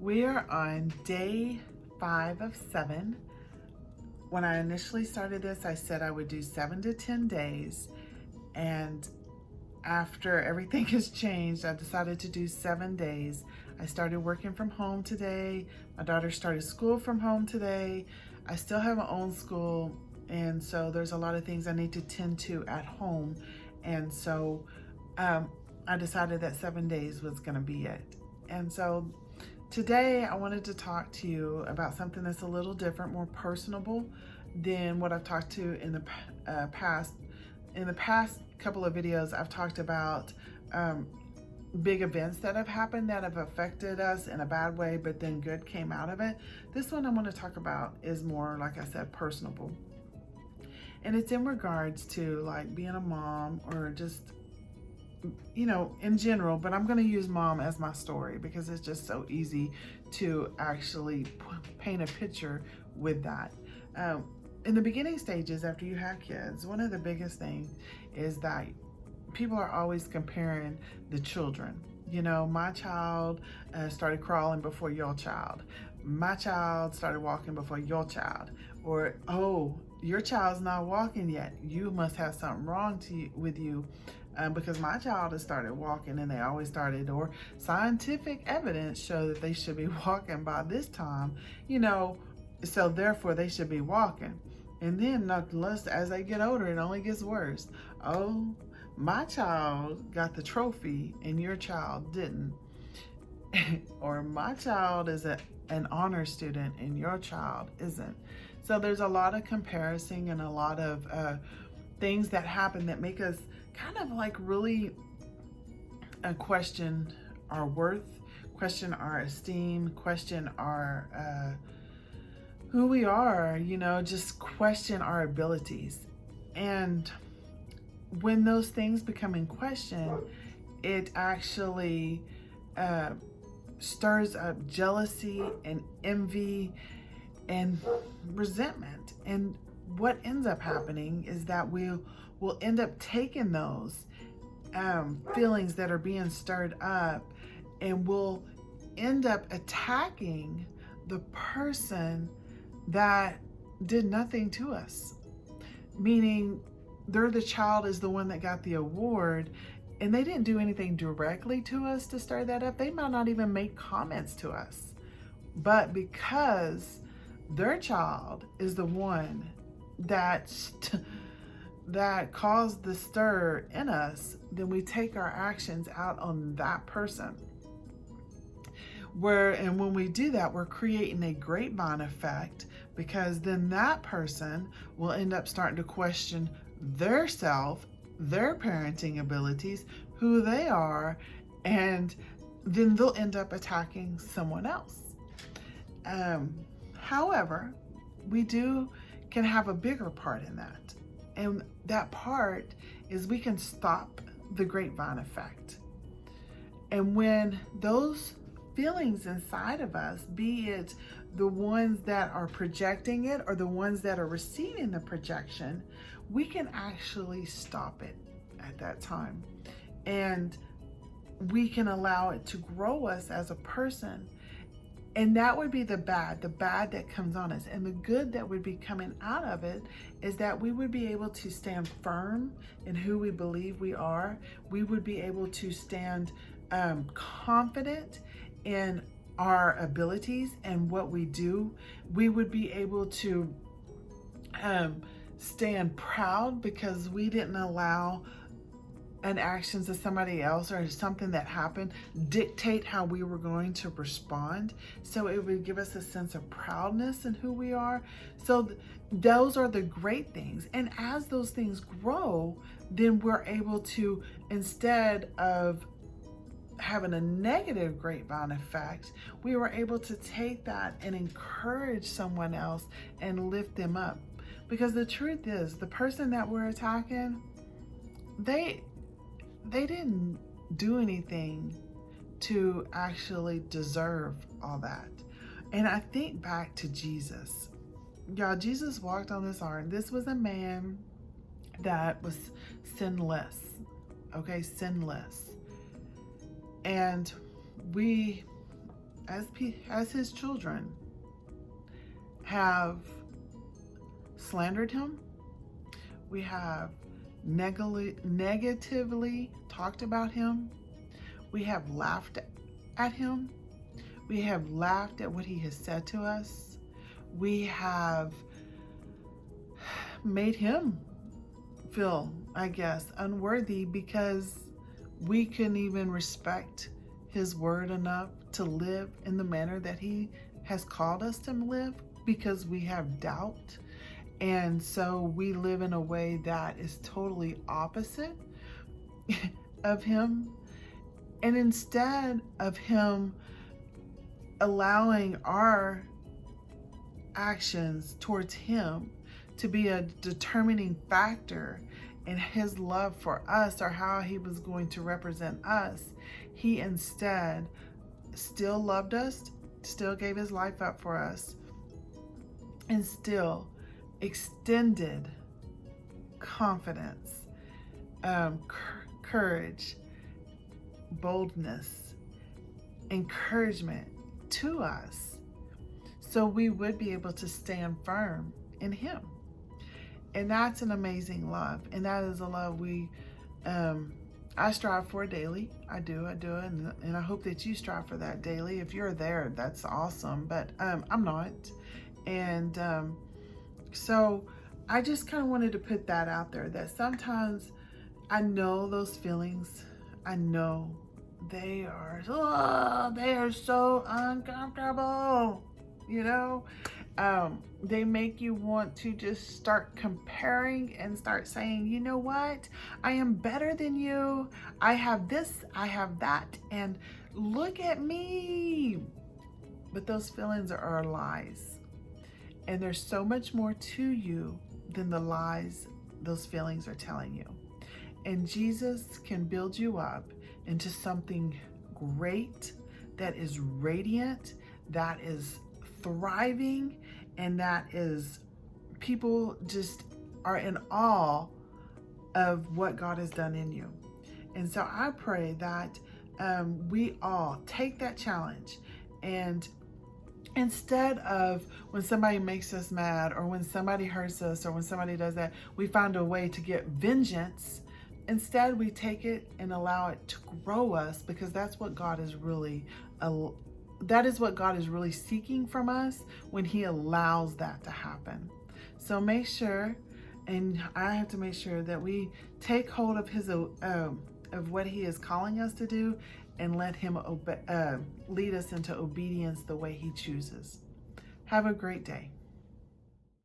We are on day 5 of 7. When I initially started this, I said I would do 7 to 10 days. And after everything has changed, I decided to do 7 days. I started working from home today. My daughter started school from home today. I still have my own school. And so there's a lot of things I need to tend to at home. And so I decided that 7 days was going to be it. And so today I wanted to talk to you about something that's a little different, more personable than what I've talked to in the past. In the past couple of videos, I've talked about big events that have happened that have affected us in a bad way, but then good came out of it. This one I want to talk about is more, like I said, personable. And it's in regards to like being a mom or just, you know, in general, but I'm going to use mom as my story because it's just so easy to actually paint a picture with that. In the beginning stages, after you have kids, one of the biggest things is that people are always comparing the children. You know, my child started crawling before your child. My child started walking before your child. Or, oh, your child's not walking yet. You must have something wrong with you. Because my child has started walking and they always started, or scientific evidence show that they should be walking by this time, you know, so therefore they should be walking. And then nonetheless, as they get older, it only gets worse. Oh, my child got the trophy and your child didn't. Or my child is an honor student and your child isn't. So there's a lot of comparison and a lot of things that happen that make us kind of like really question our worth, question our esteem, question our who we are, you know, just question our abilities. And when those things become in question, it actually stirs up jealousy and envy and resentment. And what ends up happening is that we'll end up taking those feelings that are being stirred up and we'll end up attacking the person that did nothing to us. Meaning the child is the one that got the award and they didn't do anything directly to us to stir that up. They might not even make comments to us. But because their child is the one that caused the stir in us, then we take our actions out on that person. And when we do that, we're creating a grapevine effect, because then that person will end up starting to question their self, their parenting abilities, who they are, and then they'll end up attacking someone else. However, we can have a bigger part in that. And that part is we can stop the grapevine effect. And when those feelings inside of us, be it the ones that are projecting it or the ones that are receiving the projection, we can actually stop it at that time. And we can allow it to grow us as a person. And that would be the bad that comes on us. And the good that would be coming out of it is that we would be able to stand firm in who we believe we are. We would be able to stand confident in our abilities and what we do. We would be able to stand proud because we didn't allow an actions of somebody else or something that happened dictate how we were going to respond. So it would give us a sense of proudness in who we are. So those are the great things. And as those things grow, then we're able to, instead of having a negative grapevine effect, we were able to take that and encourage someone else and lift them up. Because the truth is, the person that we're attacking, they didn't do anything to actually deserve all that. And I think back to Jesus. Y'all, Jesus walked on this earth. This was a man that was sinless. Okay, sinless. And we as his children, have slandered him. We have negatively talked about him. We have laughed at him. We have laughed at what he has said to us. We have made him feel, I guess, unworthy because we couldn't even respect his word enough to live in the manner that he has called us to live, because we have doubt. And so we live in a way that is totally opposite of him. And instead of him allowing our actions towards him to be a determining factor in his love for us or how he was going to represent us, he instead still loved us, still gave his life up for us, and still extended confidence, courage, boldness, encouragement to us, so we would be able to stand firm in him. And that's an amazing love, and that is a love I strive for daily. I do, and I hope that you strive for that daily. If you're there, that's awesome, but I'm not. And so I just kind of wanted to put that out there, that sometimes I know those feelings. I know they are so uncomfortable, you know. They make you want to just start comparing and start saying, you know what, I am better than you. I have this, I have that, and look at me. But those feelings are lies. And there's so much more to you than the lies those feelings are telling you. And Jesus can build you up into something great, that is radiant, that is thriving, and that is, people just are in awe of what God has done in you. And so I pray that we all take that challenge, and instead of when somebody makes us mad, or when somebody hurts us, or when somebody does that, we find a way to get vengeance. Instead, we take it and allow it to grow us, because that's what God is really seeking from us when he allows that to happen. So make sure, and I have to make sure, that we take hold of his of what he is calling us to do, and let him lead us into obedience the way he chooses. Have a great day.